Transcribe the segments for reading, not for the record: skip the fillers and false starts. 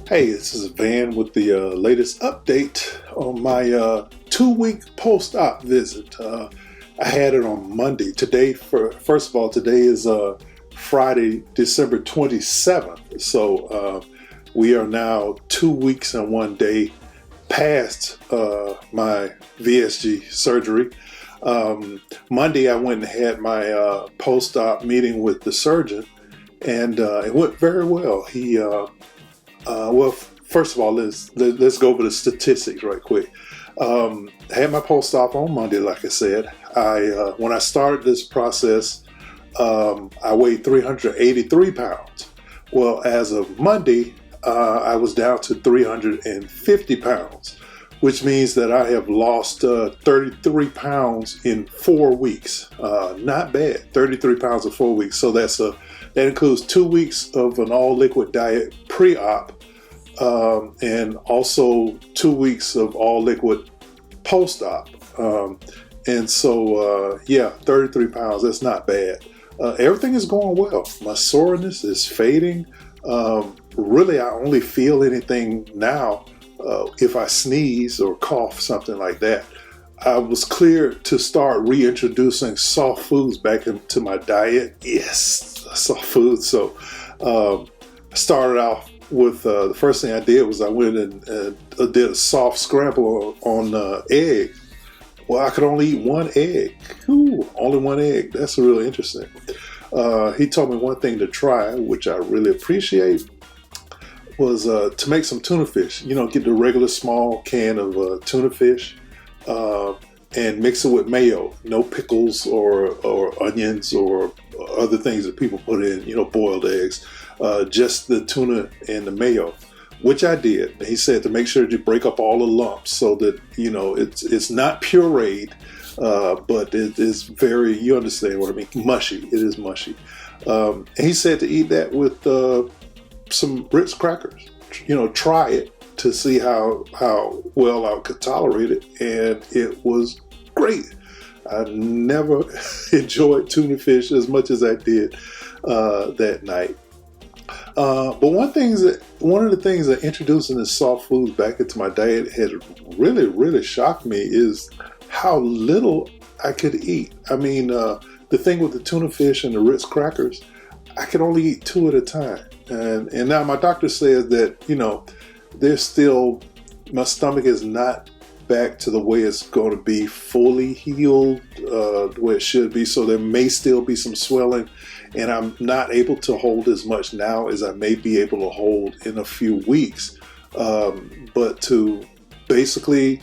Hey, this is Van with the latest update on my 2-week post-op visit. I had it on Monday. First of all, today is Friday, December 27th. So we are now 2 weeks and 1 day past my VSG surgery. Monday, I went and had my post-op meeting with the surgeon, and it went very well. Well, first of all, let's go over the statistics right quick. I had my post-op on Monday, like I said. When I started this process, I weighed 383 pounds. Well, as of Monday, I was down to 350 pounds, which means that I have lost 33 pounds in 4 weeks. Not bad, 33 pounds in 4 weeks. So that includes 2 weeks of an all-liquid diet pre-op, and also 2 weeks of all liquid post-op. And so, 33 pounds, that's not bad. Everything is going well. My soreness is fading. Really, I only feel anything now if I sneeze or cough, something like that. I was cleared to start reintroducing soft foods back into my diet. Yes, soft foods. So I started off with the first thing I did was I went and did a soft scramble on egg. Well, I could only eat one egg. Ooh, only one egg. That's really interesting. He told me one thing to try, which I really appreciate, was to make some tuna fish. Get the regular small can of tuna fish and mix it with mayo. No pickles or onions or other things that people put in, boiled eggs. Just the tuna and the mayo, which I did. He said to make sure that you break up all the lumps so that, it's not pureed, but it is very, you understand what I mean, mushy. It is mushy. And he said to eat that with some Ritz crackers. Try it to see how well I could tolerate it, and it was great. I never enjoyed tuna fish as much as I did that night. But one of the things that introducing the soft foods back into my diet had really, really shocked me is how little I could eat. I mean, the thing with the tuna fish and the Ritz crackers, I could only eat 2 at a time. And now my doctor says that, my stomach is not back to the way it's going to be fully healed, the way it should be. So there may still be some swelling, and I'm not able to hold as much now as I may be able to hold in a few weeks. But to basically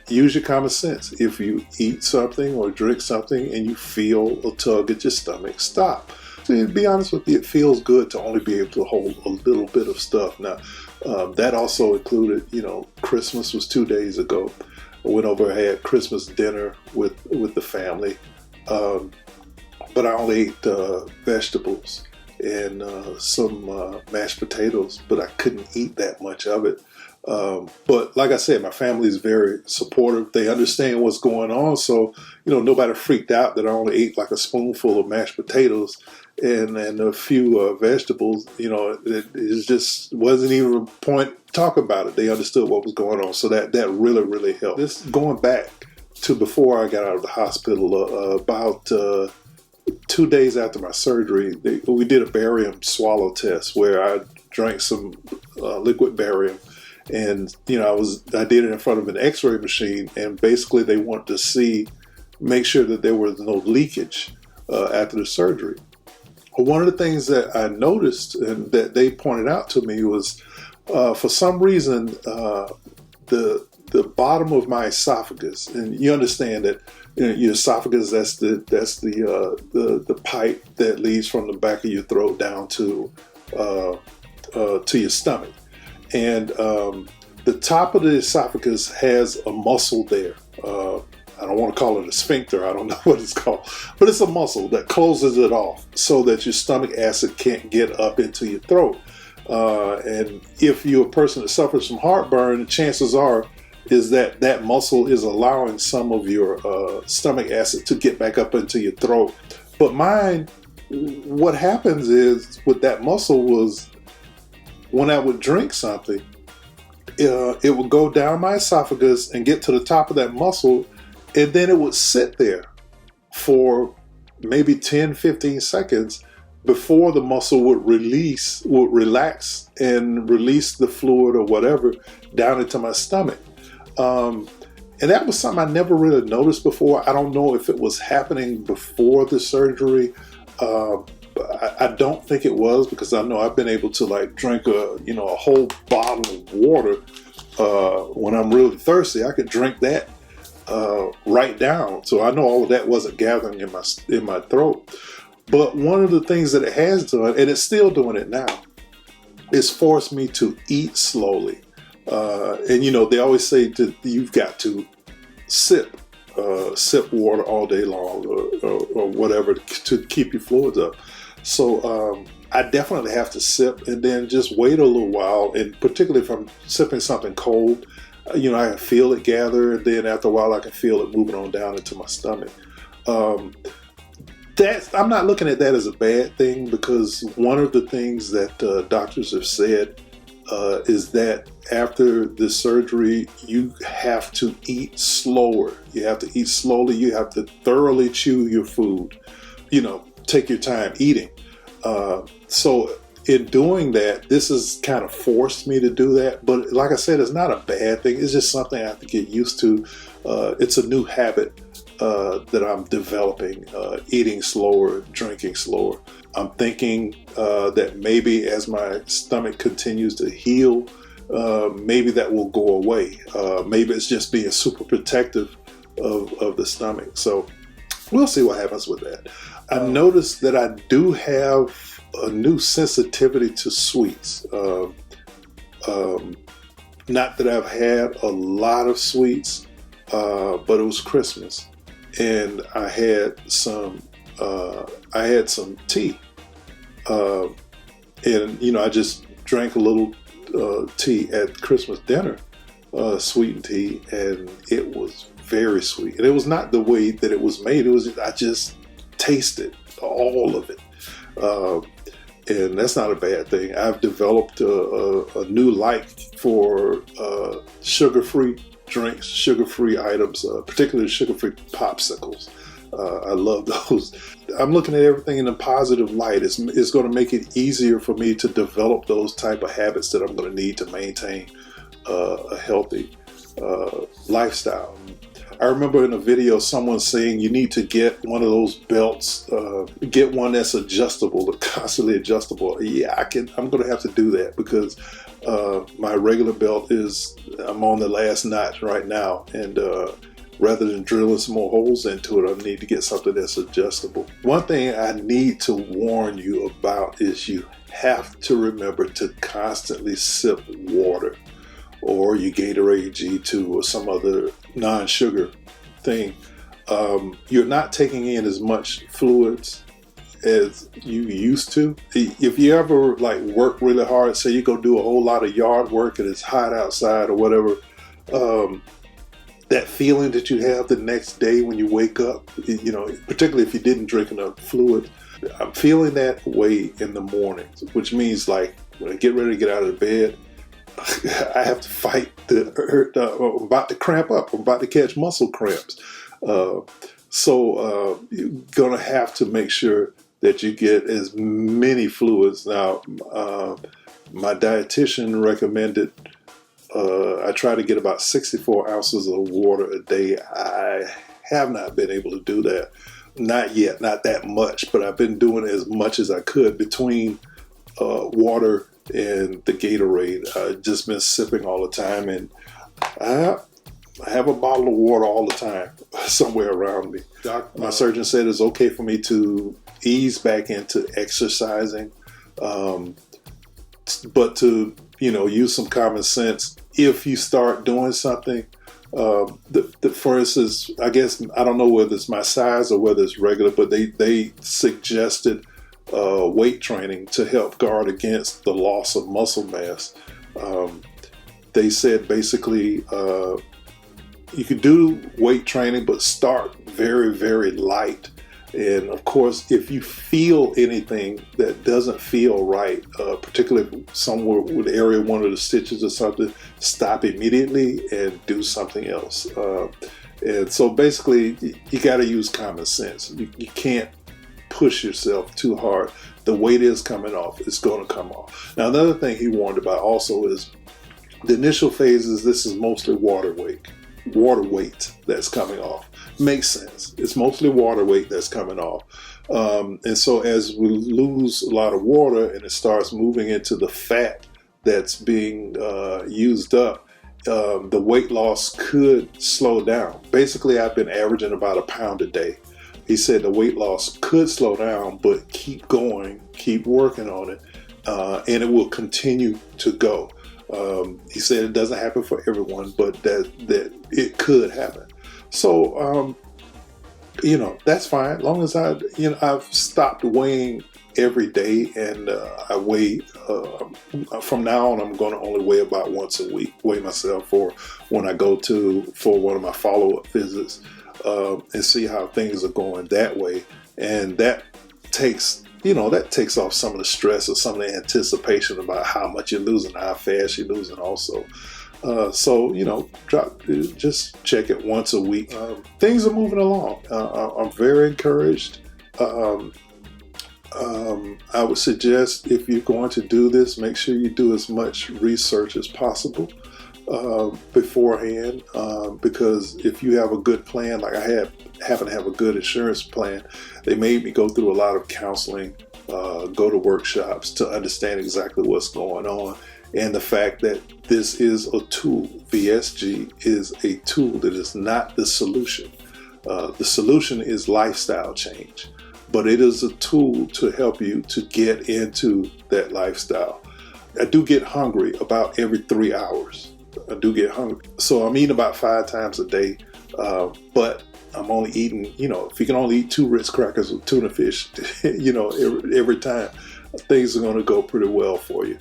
use your common sense. If you eat something or drink something and you feel a tug at your stomach, stop. To be honest with you, it feels good to only be able to hold a little bit of stuff. Now, that also included, Christmas was 2 days ago. I went over and had Christmas dinner with the family. But I only ate vegetables and some mashed potatoes, but I couldn't eat that much of it. But like I said, my family is very supportive. They understand what's going on. So, nobody freaked out that I only ate like a spoonful of mashed potatoes and a few vegetables. It just wasn't even a point to talk about it. They understood what was going on. So that really, really helped. This going back to before I got out of the hospital, about 2 days after my surgery, we did a barium swallow test where I drank some liquid barium. And, I did it in front of an x-ray machine, and basically they wanted to make sure that there was no leakage after the surgery. Well, one of the things that I noticed and that they pointed out to me was, for some reason, the bottom of my esophagus, and you understand that, your esophagus, that's the pipe that leads from the back of your throat down to your stomach. And the top of the esophagus has a muscle there. I don't want to call it a sphincter. I don't know what it's called. But it's a muscle that closes it off so that your stomach acid can't get up into your throat. And if you're a person that suffers from heartburn, the chances are is that muscle is allowing some of your stomach acid to get back up into your throat. But mine, what happens is with that muscle was when I would drink something, it would go down my esophagus and get to the top of that muscle, and then it would sit there for maybe 10-15 seconds before the muscle would relax and release the fluid or whatever down into my stomach. And that was something I never really noticed before. I don't know if it was happening before the surgery. I don't think it was, because I know I've been able to like drink a whole bottle of water when I'm really thirsty. I could drink that right down. So I know all of that wasn't gathering in my throat. But one of the things that it has done, and it's still doing it now, is forced me to eat slowly. And they always say that you've got to sip water all day long or whatever to keep your fluids up. So I definitely have to sip and then just wait a little while. And particularly if I'm sipping something cold, I can feel it gather, and then after a while I can feel it moving on down into my stomach. I'm not looking at that as a bad thing, because one of the things that doctors have said is that after the surgery, you have to eat slower. You have to eat slowly. You have to thoroughly chew your food. Take your time eating. So in doing that, this has kind of forced me to do that. But like I said, it's not a bad thing. It's just something I have to get used to. It's a new habit that I'm developing, eating slower, drinking slower. I'm thinking that maybe as my stomach continues to heal, maybe that will go away. Maybe it's just being super protective of the stomach. So we'll see what happens with that. I've noticed that I do have a new sensitivity to sweets. Not that I've had a lot of sweets, but it was Christmas, and I had some tea, and I just drank a little tea at Christmas dinner, sweetened tea, and it was very sweet. And it was not the way that it was made. I just tasted all of it, and that's not a bad thing. I've developed a new like for sugar-free drinks, sugar-free items, particularly sugar-free popsicles. I love those. I'm looking at everything in a positive light. It's going to make it easier for me to develop those type of habits that I'm going to need to maintain a healthy lifestyle. I remember in a video someone saying you need to get one of those belts, get one that's adjustable, constantly adjustable. Yeah, I'm going to have to do that, because my regular belt I'm on the last notch right now, and rather than drilling some more holes into it, I need to get something that's adjustable. One thing I need to warn you about is you have to remember to constantly sip water, or your Gatorade G2 or some other non-sugar thing. You're not taking in as much fluids as you used to. If you ever work really hard, say you go do a whole lot of yard work and it's hot outside or whatever, that feeling that you have the next day when you wake up, particularly if you didn't drink enough fluid, I'm feeling that way in the mornings, which means when I get ready to get out of bed, I have to fight the hurt. I'm about to cramp up. I'm about to catch muscle cramps. So you're going to have to make sure that you get as many fluids. Now, my dietitian recommended I try to get about 64 ounces of water a day. I have not been able to do that. Not yet, not that much, but I've been doing as much as I could between water and the Gatorade. I've just been sipping all the time, and I have a bottle of water all the time somewhere around me. My surgeon said it's okay for me to ease back into exercising, but to use some common sense. If you start doing something, for instance, I guess I don't know whether it's my size or whether it's regular, but they suggested weight training to help guard against the loss of muscle mass. They said basically you could do weight training, but start very, very light. And of course, if you feel anything that doesn't feel right, particularly somewhere with area one of the stitches or something, stop immediately and do something else. And so basically, you got to use common sense. You can't push yourself too hard. The weight is coming off. It's going to come off. Now, another thing he warned about also is the initial phases. This is mostly water weight that's coming off. Makes sense. It's mostly water weight that's coming off. And so as we lose a lot of water and it starts moving into the fat that's being used up, the weight loss could slow down. Basically, I've been averaging about 1 pound a day. He said the weight loss could slow down, but keep going, keep working on it, and it will continue to go. He said it doesn't happen for everyone, but that it could happen. So, that's fine. As long as I've stopped weighing every day, and I weigh, from now on, I'm going to only weigh about once a week, weigh myself for when I go for one of my follow-up visits, and see how things are going that way. And that takes off some of the stress or some of the anticipation about how much you're losing, how fast you're losing also. Just check it once a week. Things are moving along. I'm very encouraged. I would suggest if you're going to do this, make sure you do as much research as possible beforehand, because if you have a good plan, like I happen to have a good insurance plan, they made me go through a lot of counseling, go to workshops to understand exactly what's going on. And the fact that this is a tool, VSG is a tool that is not the solution. The solution is lifestyle change, but it is a tool to help you to get into that lifestyle. I do get hungry about every 3 hours. I do get hungry. So I'm eating about 5 times a day, but I'm only eating, if you can only eat 2 Ritz crackers with tuna fish, every time, things are going to go pretty well for you.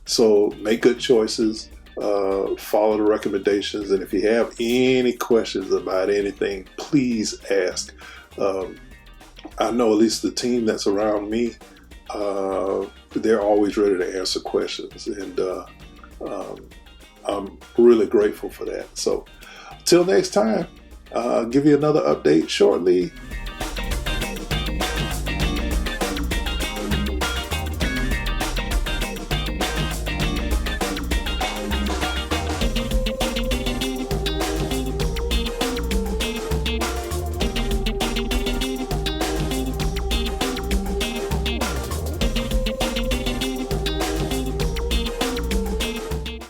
So make good choices, follow the recommendations, and if you have any questions about anything, please ask. I know at least the team that's around me, they're always ready to answer questions, and I'm really grateful for that. So till next time, I'll give you another update shortly.